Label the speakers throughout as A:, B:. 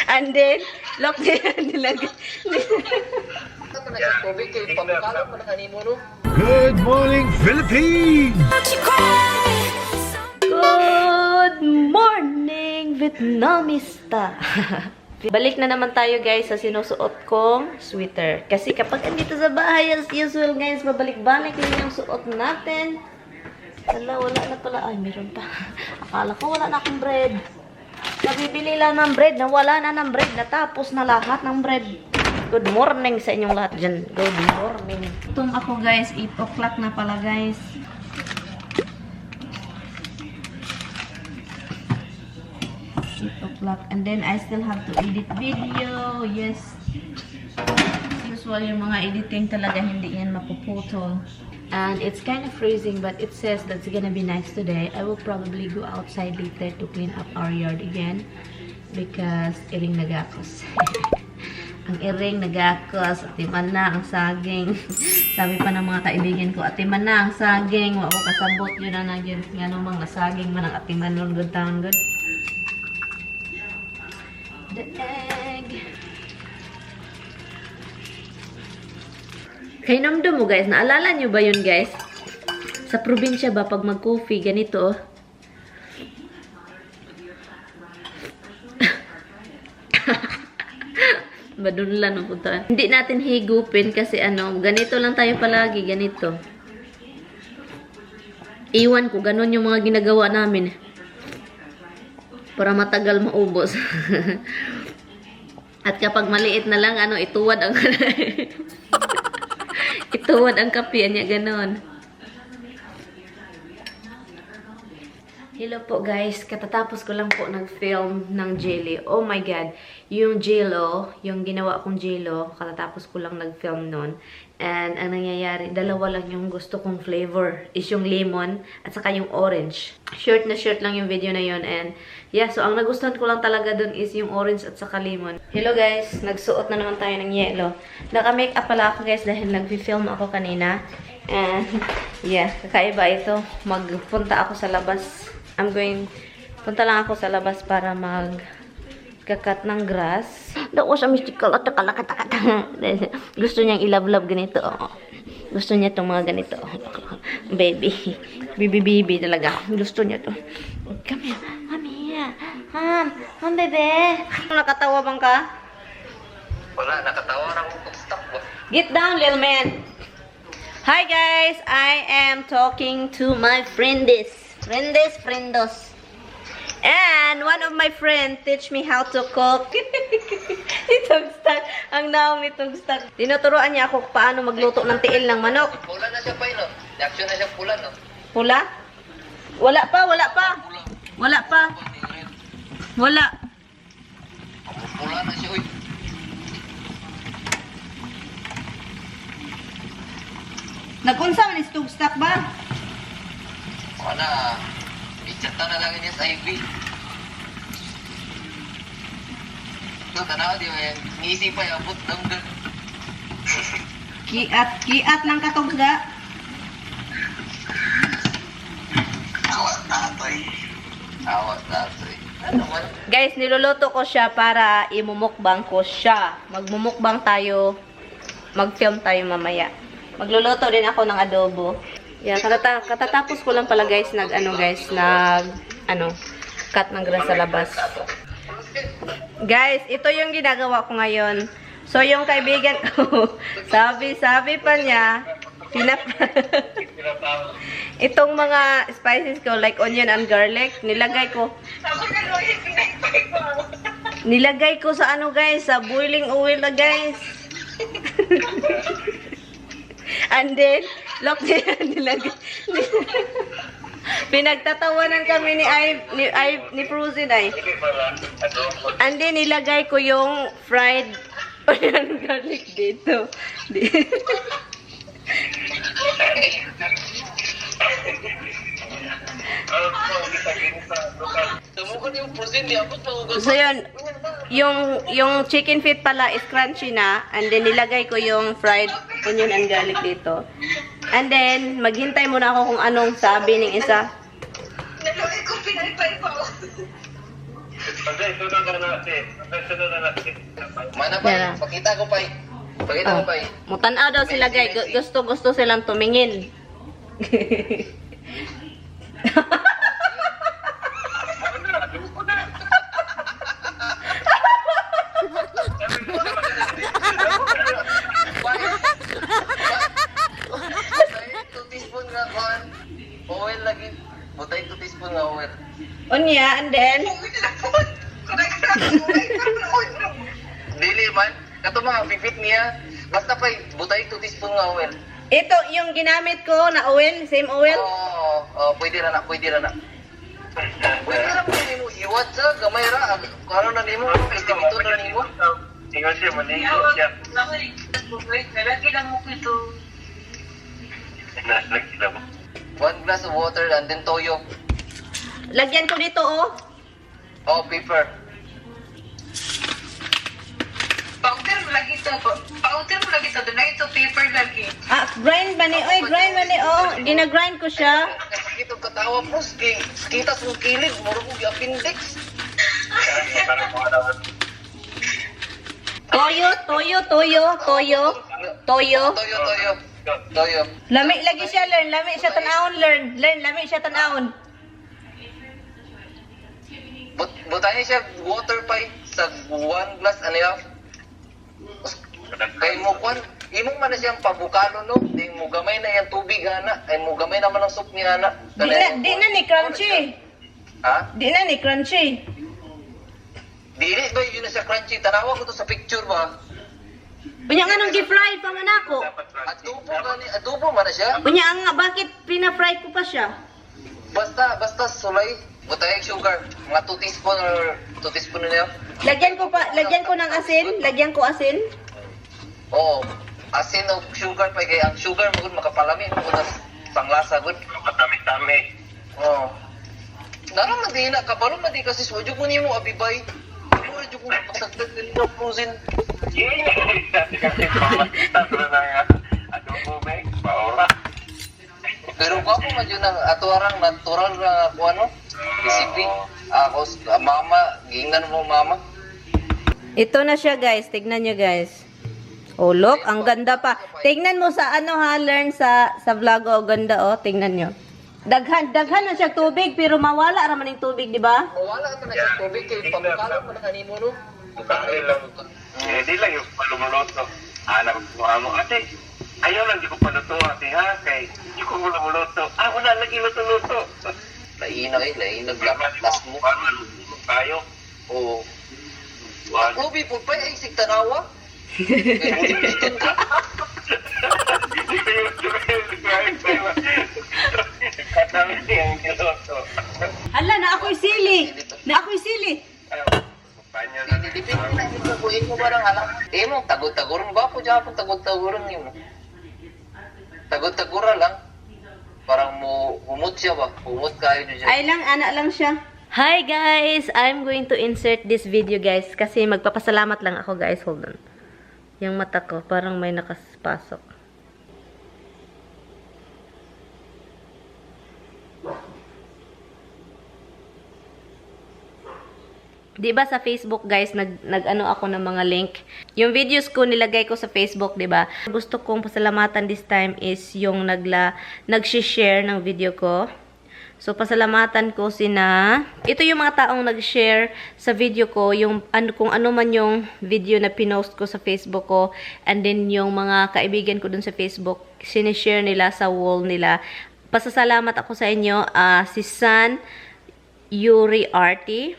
A: And then, look nilagay.
B: Good morning, Philippines!
A: Good morning, Vietnamista! Balik na naman tayo guys sa sinusuot kong sweater. Kasi kapag andito sa bahay, as usual guys, babalik-balik lang yung suot natin. Wala na pala. Ay, meron pa. Akala ko wala na akong bread. Nabibili lang ng bread, nawala na ng bread. Natapos na lahat ng bread. Good morning sa inyong lahat dyan. Good morning. Itong ako guys, 8 o'clock na pala guys. And then I still have to edit video. Yes. As usual, yung mga editing talaga hindi yan mapuputol. And it's kind of freezing, but it says that it's gonna be nice today. I will probably go outside later to clean up our yard again because iring nagakos. Ang iring nagakos, atiman na ang saging. Sabi pa ng mga kaibigan ko, atiman na ang saging. Wako kasabot yun na nagyan. Nga nung mga saging man ang atiman nun. Good town, good. The egg. Kay namdo mo guys, naalala nyo ba yun guys? Sa probinsya ba pag mag-coffee, ganito oh. Badunlan ang punta. Hindi natin higupin kasi ano, ganito lang tayo palagi, ganito. Iwan ko, ganun yung mga ginagawa namin. Para matagal maubos. At kapag maliit na lang, ano, ituwad ang ituwad ang kape niya, ganon. Hello po guys, katatapos ko lang po nag-film ng jelly. Oh my god, yung jello, yung ginawa kong jello, katatapos ko lang nag-film nun. And ang nangyayari, dalawa lang yung gusto kong flavor. Is yung lemon at saka yung orange. Short na short lang yung video na yun. And yeah, so ang nagustuhan ko lang talaga dun is yung orange at saka lemon. Hello guys, nagsuot na naman tayo ng yellow. Naka-makeup pala ako guys dahil nag-film ako kanina. And yeah, kakaiba ito. Magpunta ako sa labas. Punta lang ako sa labas para magkakat ng grass. Daw sa mystical at kalakatakata. Gusto niyang ilab-lab ganito. Gusto niya itong mga ganito. Baby. Baby talaga. Gusto niya to. Come here. Mami. Han, bebe. Nakatawa bang ka?
C: Wala, nakatawa lang ako stop mo.
A: Get down, little man. Hi guys, I am talking to my friendos. And one of my friends teach me how to cook. Itong stock. Ang naong nitong stock. Tinuturuan niya ako paano magluto ng tiil ng manok.
C: Pula na siya pa yun, no? Reaction na siya pula, no?
A: Pula? Wala pa. Wala.
C: Pula na siya, uy.
A: Nag-unsa man itong stock ba?
C: Wala. Ichata na lang niya sa IV. Ito, tanawa, di ba yan? Ngisi pa yung abot ng gan.
A: Kiat lang katugda.
C: Awat tatoy. Ano man?
A: Guys, niluluto ko siya para imumukbang ko siya. Magmumukbang tayo. Mag-film tayo mamaya. Magluluto din ako ng adobo. Yeah, katatapos ko lang pala guys, cut ng grass sa labas. Guys, ito yung ginagawa ko ngayon. So, yung kaibigan ko, sabi pa niya, itong mga spices ko, like onion and garlic, nilagay ko sa ano guys, sa boiling oil na guys. And then, look, pinagtatawanan kami ni Frozen ay. And then, nilagay ko yung fried onion garlic dito. So yun, yung chicken feet pala is crunchy na, and then nilagay ko yung fried onion and garlic dito. And then maghintay muna ako kung anong sabi ng isa.
C: Mana pa?
A: Yan.
C: Pakita ko pa. Pakita ko pa.
A: Mutanaw daw sila guys. Gusto silang tumingin.
C: Oil lagi. Butay 2 teaspoon nga oil.
A: Unya, and then?
C: Dili man. Kato mga pipit niya. Basta pa butay 2 teaspoon nga oil.
A: Ito, yung ginamit ko na oil, same oil?
C: Oo, pwede na. Pwede na mo nimo iwat sa gamay ra. Karon na nimo, estimito na nimo.
D: Tingnan siya, manigo siya.
E: Lalaki lang mo ito.
D: Naslagi sila mo.
C: 1 glass of water and then toyo.
A: Lagyan ko dito, oh.
C: Oh, pepper.
E: Powder mo lagi ito. Powder mo lagi ito. Doon na ito paper lagi.
A: Grind ba ni? Oy, grind ba ni? Oh, ginagrind ko siya.
C: Nakakita ko katawa po. Kita sa kilid. Muro ko yung appendix.
D: Parang mga naman.
C: Toyo.
A: Lami lagi siya, learn. Lami siya tanawon, learn. Lami siya tanawon.
C: Butahin siya water pa sa 1 glass and a half. Kay mo kwan, imong man na siyang pabukalo no. Di mo gamay na yung tubig ana. Ay mo gamay naman ang soup niya ana.
A: Di na ni crunchy.
C: Ha?
A: Di na ni crunchy.
C: Dili ba yun na siya crunchy? Tanawa ko to sa picture ba?
A: Unya nga nung gi-fry pa man ako.
C: Adobo man na siya.
A: Unya nga, bakit pina-fry ko pa siya?
C: Basta sulay. Butay sugar. Mga 2 teaspoon or 2 teaspoon na yun.
A: Lagyan ko ng asin. Lagyan ko asin.
C: Oo. Asin o sugar pa. Kaya ang sugar mo makapalami. Panglasa gud.
D: Matami-tami.
C: Oo. Naraman di na. Kabalo man di kasi suwajog mo niyo mo abibay. Suwajog mo pasagdag din yung frozen.
D: Dati kasi pamakita ko na nga. Adobo may paora.
C: Pero ko po man yun ang atuarang natural na kung ano. Recipe. Ako, mama. Gingan mo mama.
A: Ito na siya guys. Tignan nyo guys. Oh look, ang ganda pa. Tignan mo sa ano ha, learn sa vlog oh, ganda oh. Tignan nyo. Daghan na siya tubig pero mawala raman yung tubig, di ba?
C: Mawala ka na sa tubig kay pamukala mo na kanimo no.
D: Bakit lang. Di lang yung palumuluto. Anak ko mo, ate, ayaw lang di ko paluto ate ha, kay di ko lumuluto. Wala lagi luto-luto.
C: Lainag lang. Last mo.
D: Tayo.
C: Oo. Ang ubi po pa ay isig tanawa.
A: Hala, na ako'y sili.
C: Dipindi na ito buhin mo ba ng alam? Mo, tagod-taguron ba po dyan? Tagod-taguron mo. Tagod-tagura lang. Parang mo humot siya ba? Humot kayo niyo dyan.
A: Ay lang, anak lang siya. Hi guys! I'm going to insert this video guys kasi magpapasalamat lang ako guys. Hold on. Yung mata ko, parang may nakapasok. Diba sa Facebook guys, nag-ano ako ng mga link. Yung videos ko nilagay ko sa Facebook, diba? Gusto kong pasalamatan this time is yung nag-share ng video ko. So, pasalamatan ko ito yung mga taong nag-share sa video ko, yung kung ano man yung video na pinost ko sa Facebook ko, and then yung mga kaibigan ko dun sa Facebook, sinishare nila sa wall nila. Pasasalamat ako sa inyo, si San Yuri Arti,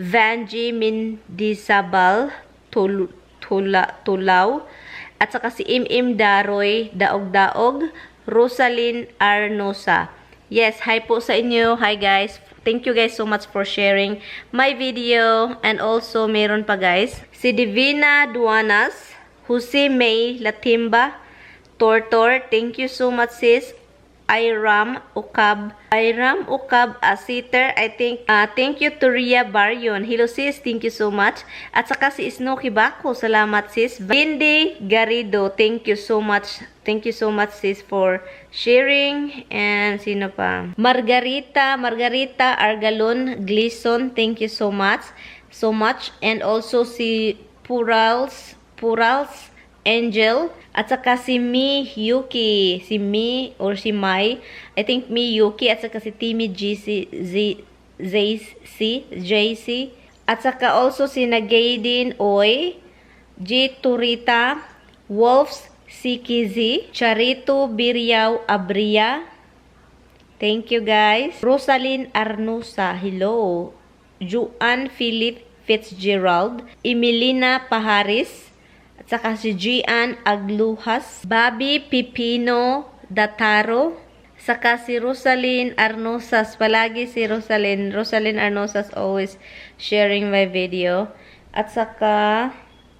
A: Vanji Mindisabal Tulaw, at saka si Im Daroy Daog, Rosalyn Arnosa. Yes, hi po sa inyo. Hi guys. Thank you guys so much for sharing my video. And also, meron pa guys, si Divina Duanas, Jose May Latimba, Tortor. Thank you so much sis. Iram Ukab Sitter. I think, thank you to Ria Baryon. Hello sis, thank you so much. At saka si Snooki Bako, salamat sis. Lindy Garrido, thank you so much. Thank you so much sis for sharing. And sino pa? Margarita Argalon Gleason, thank you so much. And also si Purals Angel, at saka si Mi Yuki, si Mi or si Mai, I think Mi Yuki, at saka si Timmy JC, at saka also si Nagaydin Oy, G Turita, Wolves Sikizi, Charito Biriao Abria, thank you guys. Rosalyn Arnusa, hello. Juan Philip Fitzgerald, Emilina Paharis, at saka si Gian Agluhas, Bobby Pipino Dataro, saka si Rosalyn Arnosas, palagi si Rosalyn Arnosas always sharing my video. At saka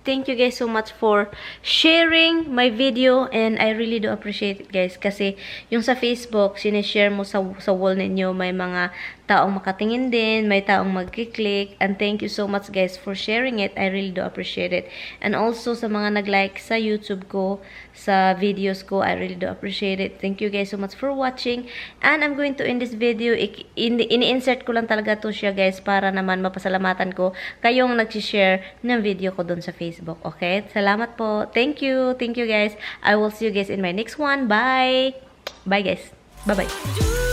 A: thank you guys so much for sharing my video, and I really do appreciate it guys, kasi yung sa Facebook sinishare mo sa wall ninyo, may mga taong makatingin din, may taong magkiklik, and thank you so much guys for sharing it. I really do appreciate it. And also sa mga nag-like sa YouTube ko, sa videos ko, I really do appreciate it. Thank you guys so much for watching, and I'm going to end this video. Ini-insert ko lang talaga to siya guys, para naman mapasalamatan ko kayong nag-share ng video ko dun sa Facebook. Okay? Salamat po. Thank you guys. I will see you guys in my next one. Bye guys. Bye-bye.